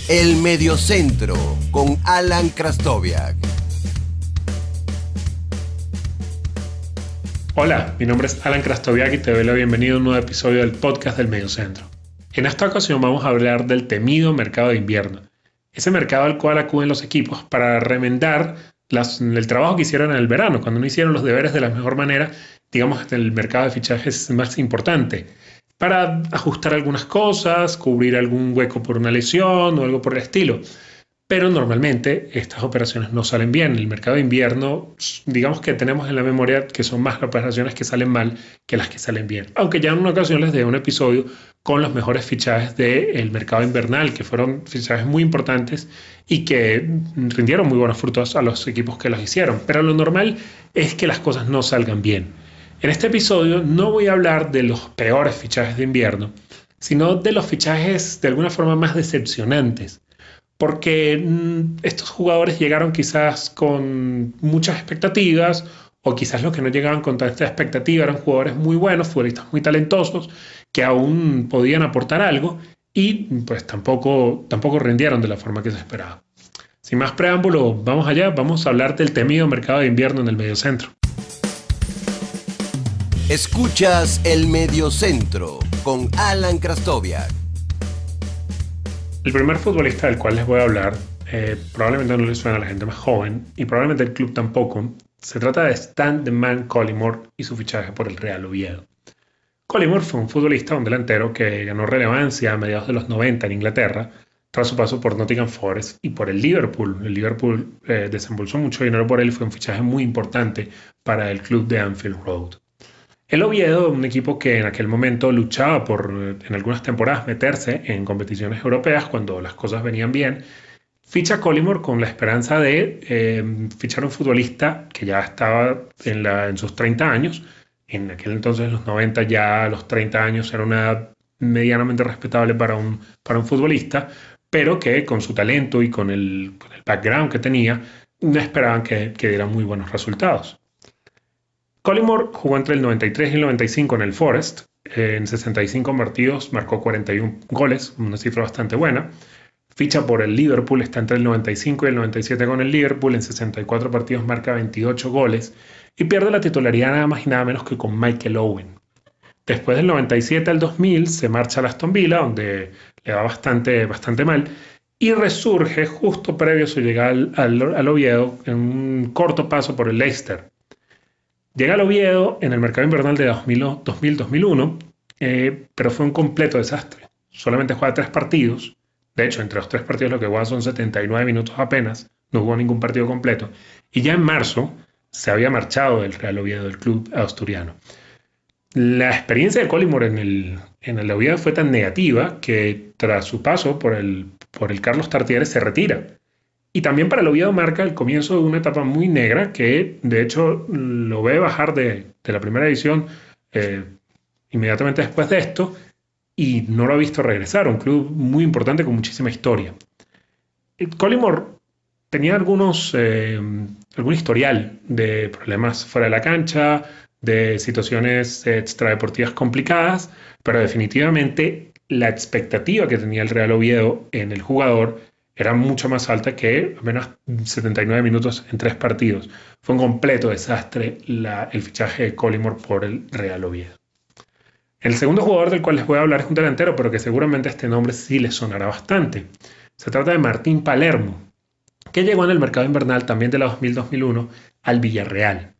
El Mediocentro con Alan Krastoviak. Hola, mi nombre es Alan Krastoviak y te doy la bienvenida a un nuevo episodio del podcast del Mediocentro. En esta ocasión vamos a hablar del temido mercado de invierno, ese mercado al cual acuden los equipos para remendar el trabajo que hicieron en el verano, cuando no hicieron los deberes de la mejor manera, digamos, el mercado de fichajes más importante, para ajustar algunas cosas, cubrir algún hueco por una lesión o algo por el estilo. Pero normalmente estas operaciones no salen bien. El mercado de invierno, digamos que tenemos en la memoria que son más las operaciones que salen mal que las que salen bien. Aunque ya en una ocasión les dé un episodio con los mejores fichajes del mercado invernal, que fueron fichajes muy importantes y que rindieron muy buenos frutos a los equipos que los hicieron. Pero lo normal es que las cosas no salgan bien. En este episodio no voy a hablar de los peores fichajes de invierno, sino de los fichajes de alguna forma más decepcionantes. Porque estos jugadores llegaron quizás con muchas expectativas, o quizás los que no llegaban con tanta expectativa eran jugadores muy buenos, futbolistas muy talentosos, que aún podían aportar algo y pues tampoco rindieron de la forma que se esperaba. Sin más preámbulo, vamos allá, vamos a hablar del temido mercado de invierno en el Mediocentro. Escuchas El Mediocentro con Alan Krastoviak. El primer futbolista del cual les voy a hablar probablemente no le suena a la gente más joven y probablemente el club tampoco. Se trata de Stan "The Man" Collymore y su fichaje por el Real Oviedo. Collymore fue un futbolista, un delantero que ganó relevancia a mediados de los 90 en Inglaterra tras su paso por Nottingham Forest y por el Liverpool. El Liverpool desembolsó mucho dinero por él y fue un fichaje muy importante para el club de Anfield Road. El Oviedo, un equipo que en aquel momento luchaba por, en algunas temporadas, meterse en competiciones europeas cuando las cosas venían bien, ficha a Collymore con la esperanza de fichar un futbolista que ya estaba en sus 30 años. En aquel entonces, en los 90, ya a los 30 años era una edad medianamente respetable para un futbolista, pero que con su talento y con el background que tenía, no esperaban que diera muy buenos resultados. Collymore jugó entre el 93 y el 95 en el Forest. En 65 partidos marcó 41 goles, una cifra bastante buena. Ficha por el Liverpool, está entre el 95 y el 97 con el Liverpool. En 64 partidos marca 28 goles y pierde la titularidad nada más y nada menos que con Michael Owen. Después del 97 al 2000 se marcha a Aston Villa, donde le va bastante mal, y resurge justo previo a su llegada al Oviedo en un corto paso por el Leicester. Llega al Oviedo en el mercado invernal de 2000-2001, pero fue un completo desastre. Solamente juega 3 partidos. De hecho, entre los 3 partidos lo que juega son 79 minutos apenas. No jugó ningún partido completo. Y ya en marzo se había marchado del Real Oviedo, del club asturiano. La experiencia de Collymore en el Oviedo fue tan negativa que tras su paso por el Carlos Tartiere se retira. Y también para el Oviedo marca el comienzo de una etapa muy negra que de hecho lo ve bajar de la primera división inmediatamente después de esto y no lo ha visto regresar. Un club muy importante con muchísima historia. Collymore tenía algún historial de problemas fuera de la cancha, de situaciones extradeportivas complicadas, pero definitivamente la expectativa que tenía el Real Oviedo en el jugador era mucho más alta que apenas 79 minutos en 3 partidos. Fue un completo desastre el fichaje de Collymore por el Real Oviedo. El segundo jugador del cual les voy a hablar es un delantero, pero que seguramente este nombre sí les sonará bastante. Se trata de Martín Palermo, que llegó en el mercado invernal también de la 2000-2001 al Villarreal.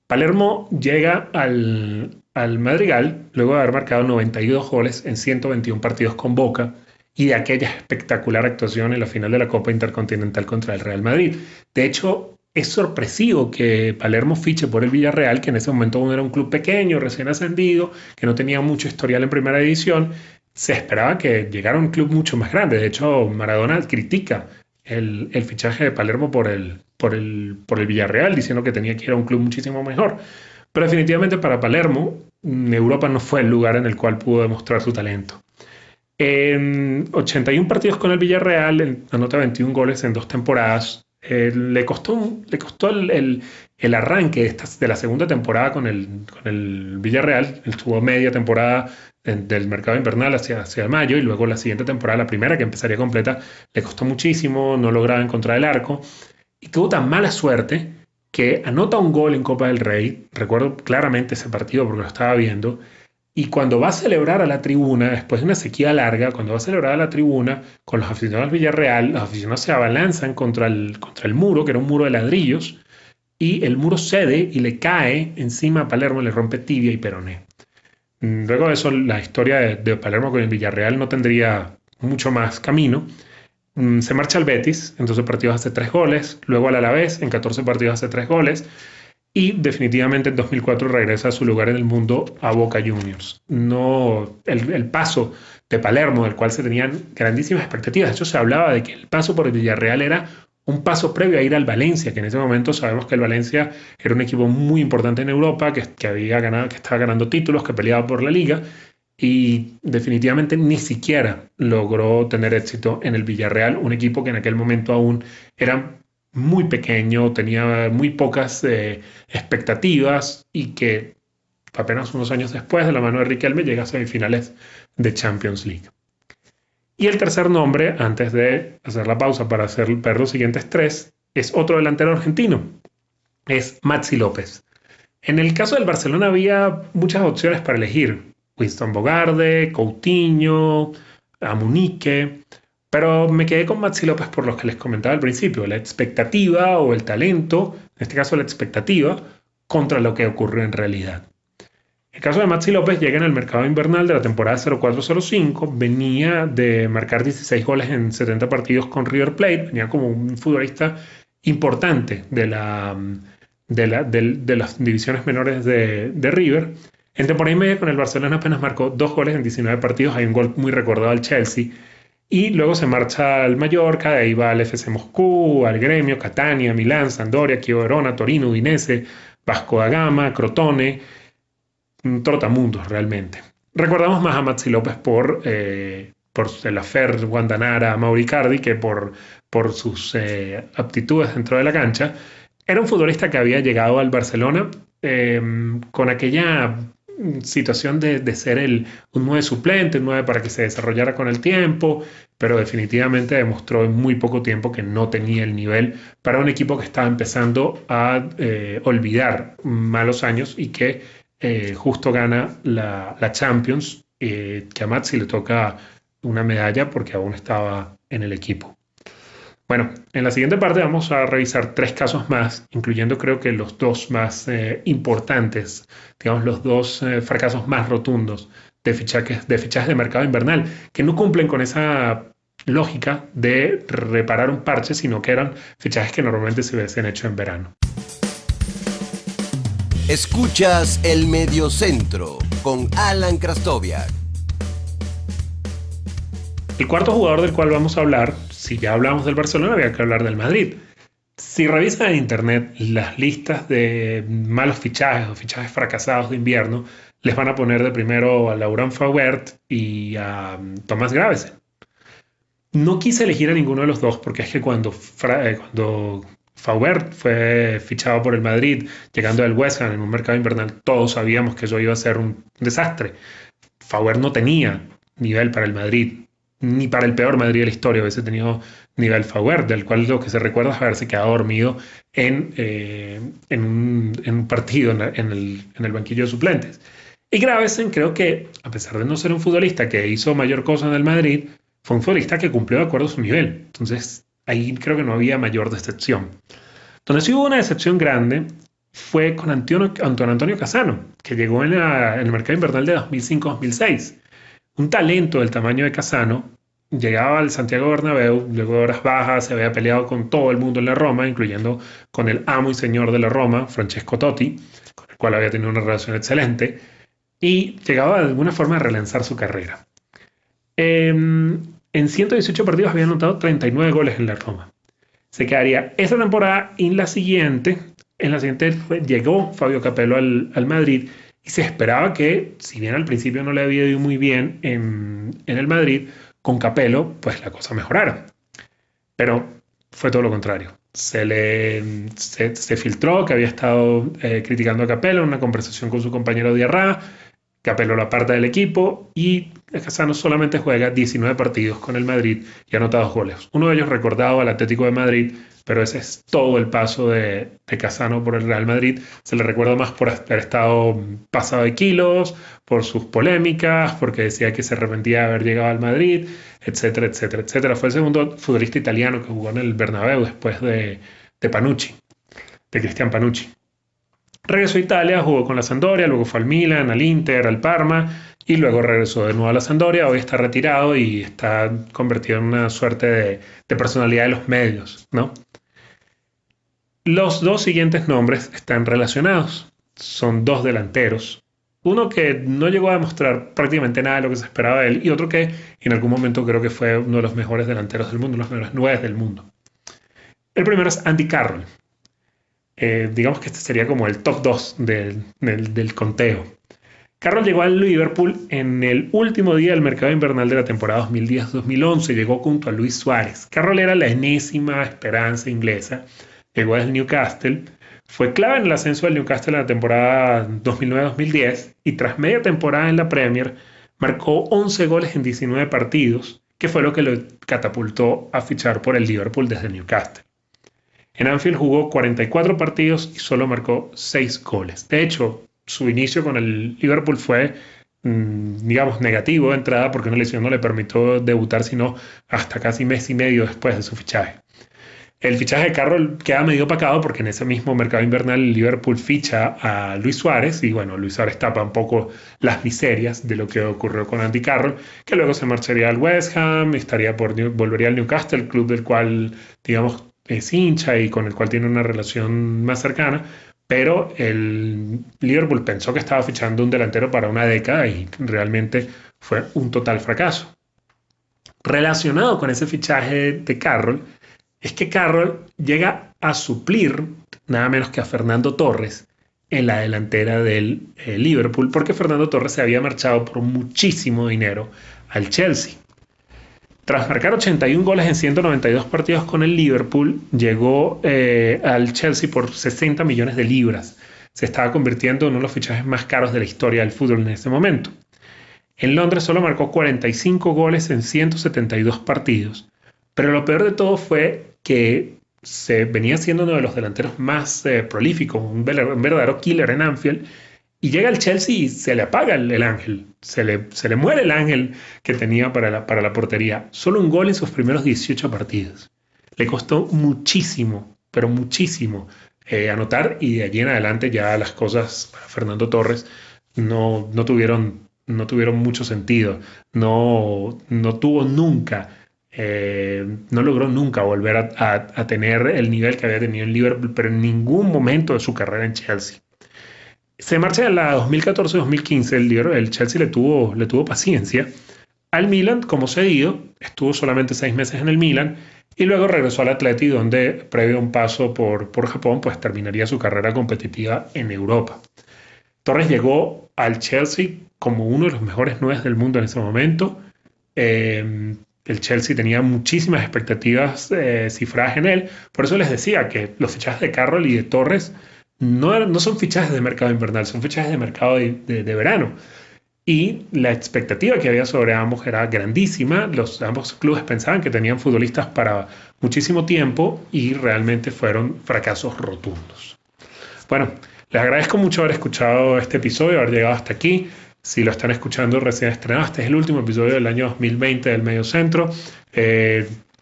Palermo llega al Madrigal luego de haber marcado 92 goles en 121 partidos con Boca, y de aquella espectacular actuación en la final de la Copa Intercontinental contra el Real Madrid. De hecho, es sorpresivo que Palermo fiche por el Villarreal, que en ese momento aún era un club pequeño, recién ascendido, que no tenía mucho historial en primera división. Se esperaba que llegara a un club mucho más grande. De hecho, Maradona critica el fichaje de Palermo por el Villarreal, diciendo que tenía que ir a un club muchísimo mejor. Pero definitivamente para Palermo, Europa no fue el lugar en el cual pudo demostrar su talento. En 81 partidos con el Villarreal, anota 21 goles en 2 temporadas, Le costó el arranque de la segunda temporada con el Villarreal. Estuvo media temporada del mercado invernal hacia mayo, y luego la siguiente temporada, la primera que empezaría completa, le costó muchísimo, no lograba encontrar el arco y tuvo tan mala suerte que anota un gol en Copa del Rey. Recuerdo claramente ese partido porque lo estaba viendo. Y cuando va a celebrar a la tribuna, después de una sequía larga, cuando va a celebrar a la tribuna con los aficionados del Villarreal, los aficionados se abalanzan contra el muro, que era un muro de ladrillos, y el muro cede y le cae encima a Palermo, le rompe tibia y peroné. Luego de eso, la historia de Palermo con el Villarreal no tendría mucho más camino. Se marcha al Betis, en 12 partidos hace 3 goles, luego al Alavés, en 14 partidos hace 3 goles, y definitivamente en 2004 regresa a su lugar en el mundo a Boca Juniors. No, el paso de Palermo, del cual se tenían grandísimas expectativas. De hecho, se hablaba de que el paso por el Villarreal era un paso previo a ir al Valencia, que en ese momento sabemos que el Valencia era un equipo muy importante en Europa, que había ganado, que estaba ganando títulos, que peleaba por la liga, y definitivamente ni siquiera logró tener éxito en el Villarreal, un equipo que en aquel momento aún era muy pequeño, tenía muy pocas expectativas, y que apenas unos años después, de la mano de Riquelme, llega a semifinales de Champions League. Y el tercer nombre, antes de hacer la pausa para ver los siguientes 3, es otro delantero argentino, es Maxi López. En el caso del Barcelona había muchas opciones para elegir: Winston Bogarde, Coutinho, Amunique, pero me quedé con Maxi López por los que les comentaba al principio: la expectativa o el talento, en este caso la expectativa, contra lo que ocurrió en realidad. El caso de Maxi López llega en el mercado invernal de la temporada 04-05, venía de marcar 16 goles en 70 partidos con River Plate, venía como un futbolista importante de las divisiones menores de River. En temporada y media con el Barcelona apenas marcó 2 goles en 19 partidos, hay un gol muy recordado al Chelsea, y luego se marcha al Mallorca, de ahí va al FC Moscú, al Gremio, Catania, Milán, Sampdoria, Chievo Verona, Torino, Udinese, Vasco da Gama, Crotone, un trotamundos realmente. Recordamos más a Maxi López por el affair Guandanara, Mauricardi, que por sus aptitudes dentro de la cancha. Era un futbolista que había llegado al Barcelona con aquella situación de ser un 9 suplente, un 9 para que se desarrollara con el tiempo, pero definitivamente demostró en muy poco tiempo que no tenía el nivel para un equipo que estaba empezando a olvidar malos años, y que justo gana la Champions, que a Maxi le toca una medalla porque aún estaba en el equipo. Bueno, en la siguiente parte vamos a revisar 3 casos más, incluyendo creo que los 2 más importantes, digamos los 2 fracasos más rotundos de fichajes de mercado invernal, que no cumplen con esa lógica de reparar un parche, sino que eran fichajes que normalmente se hubiesen hecho en verano. Escuchas El Mediocentro con Alan Krastoviak. El cuarto jugador del cual vamos a hablar, si ya hablamos del Barcelona, había que hablar del Madrid. Si revisan en internet las listas de malos fichajes o fichajes fracasados de invierno, les van a poner de primero a Laurent Faubert y a Thomas Gravesen. No quise elegir a ninguno de los dos porque es que cuando Faubert fue fichado por el Madrid, llegando del West Ham en un mercado invernal, todos sabíamos que eso iba a ser un desastre. Faubert no tenía nivel para el Madrid, ni para el peor Madrid de la historia hubiese tenido nivel Faubert, del cual lo que se recuerda es haberse quedado dormido en un partido en el banquillo de suplentes. Y Gravesen, creo que, a pesar de no ser un futbolista que hizo mayor cosa en el Madrid, fue un futbolista que cumplió de acuerdo a su nivel. Entonces, ahí creo que no había mayor decepción. Donde sí hubo una decepción grande fue con Antonio Cassano, que llegó en el mercado invernal de 2005-2006. Un talento del tamaño de Cassano, llegaba al Santiago Bernabéu, luego de horas bajas, se había peleado con todo el mundo en la Roma, incluyendo con el amo y señor de la Roma, Francesco Totti, con el cual había tenido una relación excelente, y llegaba de alguna forma a relanzar su carrera. En 118 partidos había anotado 39 goles en la Roma. Se quedaría esa temporada y en la siguiente llegó Fabio Capello al Madrid, y se esperaba que, si bien al principio no le había ido muy bien en el Madrid, con Capello pues la cosa mejorara. Pero fue todo lo contrario. se filtró que había estado criticando a Capello en una conversación con su compañero Diarra. Capello lo aparta del equipo y Cassano solamente juega 19 partidos con el Madrid y ha anotado 2 goles. Uno de ellos recordado al Atlético de Madrid, pero ese es todo el paso de Cassano por el Real Madrid. Se le recuerda más por haber estado pasado de kilos, por sus polémicas, porque decía que se arrepentía de haber llegado al Madrid, etcétera, etcétera, etcétera. Fue el segundo futbolista italiano que jugó en el Bernabéu después de Panucci, de Cristian Panucci. Regresó a Italia, jugó con la Sampdoria, luego fue al Milan, al Inter, al Parma y luego regresó de nuevo a la Sampdoria. Hoy está retirado y está convertido en una suerte de personalidad de los medios, ¿no? Los 2 siguientes nombres están relacionados. Son 2 delanteros. Uno que no llegó a demostrar prácticamente nada de lo que se esperaba de él y otro que en algún momento creo que fue uno de los mejores delanteros del mundo, uno de los mejores 9 del mundo. El primero es Andy Carroll. Digamos que este sería como el top 2 del conteo. Carroll llegó al Liverpool en el último día del mercado invernal de la temporada 2010-2011. Llegó junto a Luis Suárez. Carroll era la enésima esperanza inglesa. Llegó desde Newcastle. Fue clave en el ascenso del Newcastle en la temporada 2009-2010 y tras media temporada en la Premier marcó 11 goles en 19 partidos, que fue lo que lo catapultó a fichar por el Liverpool desde Newcastle. En Anfield jugó 44 partidos y solo marcó 6 goles. De hecho, su inicio con el Liverpool fue, digamos, negativo de entrada porque una lesión no le permitió debutar sino hasta casi mes y medio después de su fichaje. El fichaje de Carroll queda medio opacado porque en ese mismo mercado invernal el Liverpool ficha a Luis Suárez y bueno, Luis Suárez tapa un poco las miserias de lo que ocurrió con Andy Carroll, que luego se marcharía al West Ham, volvería al Newcastle, el club del cual, digamos, es hincha y con el cual tiene una relación más cercana, pero el Liverpool pensó que estaba fichando un delantero para una década y realmente fue un total fracaso. Relacionado con ese fichaje de Carroll, es que Carroll llega a suplir nada menos que a Fernando Torres en la delantera del Liverpool, porque Fernando Torres se había marchado por muchísimo dinero al Chelsea. Tras marcar 81 goles en 192 partidos con el Liverpool, llegó al Chelsea por 60 millones de libras. Se estaba convirtiendo en uno de los fichajes más caros de la historia del fútbol en ese momento. En Londres solo marcó 45 goles en 172 partidos, pero lo peor de todo fue que se venía siendo uno de los delanteros más prolíficos, un verdadero killer en Anfield, y llega al Chelsea y se le apaga el ángel, se le muere el ángel que tenía para la portería. Solo un gol en sus primeros 18 partidos. Le costó muchísimo, pero muchísimo anotar y de allí en adelante ya las cosas para Fernando Torres no tuvieron mucho sentido. No tuvo nunca, no logró nunca volver a tener el nivel que había tenido en Liverpool, pero en ningún momento de su carrera en Chelsea. Se marcha en la 2014-2015, el Chelsea le tuvo paciencia al Milan como cedido, estuvo solamente 6 meses en el Milan y luego regresó al Atleti donde previo a un paso por Japón pues terminaría su carrera competitiva en Europa. Torres llegó al Chelsea como uno de los mejores 9 del mundo en ese momento. El Chelsea tenía muchísimas expectativas cifradas en él, por eso les decía que los fichajes de Carroll y de Torres no son fichajes de mercado invernal, son fichajes de mercado de verano. Y la expectativa que había sobre ambos era grandísima. Ambos clubes pensaban que tenían futbolistas para muchísimo tiempo y realmente fueron fracasos rotundos. Bueno, les agradezco mucho haber escuchado este episodio, haber llegado hasta aquí. Si lo están escuchando recién estrenado, este es el último episodio del año 2020 del Medio Centro.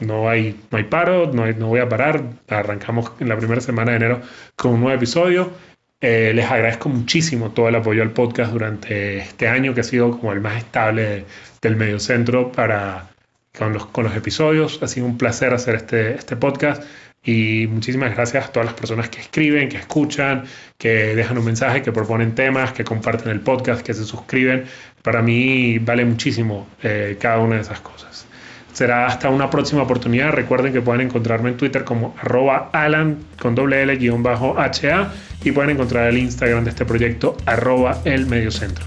No hay paro, no voy a parar. Arrancamos en la primera semana de enero con un nuevo episodio. Les agradezco muchísimo todo el apoyo al podcast durante este año, que ha sido como el más estable del Medio Centro con los episodios. Ha sido un placer hacer este podcast y muchísimas gracias a todas las personas que escriben, que escuchan, que dejan un mensaje, que proponen temas, que comparten el podcast, que se suscriben. Para mí vale muchísimo cada una de esas cosas. Será hasta una próxima oportunidad. Recuerden que pueden encontrarme en Twitter como @Alan con @HA y pueden encontrar el Instagram de este proyecto @elmediocentro.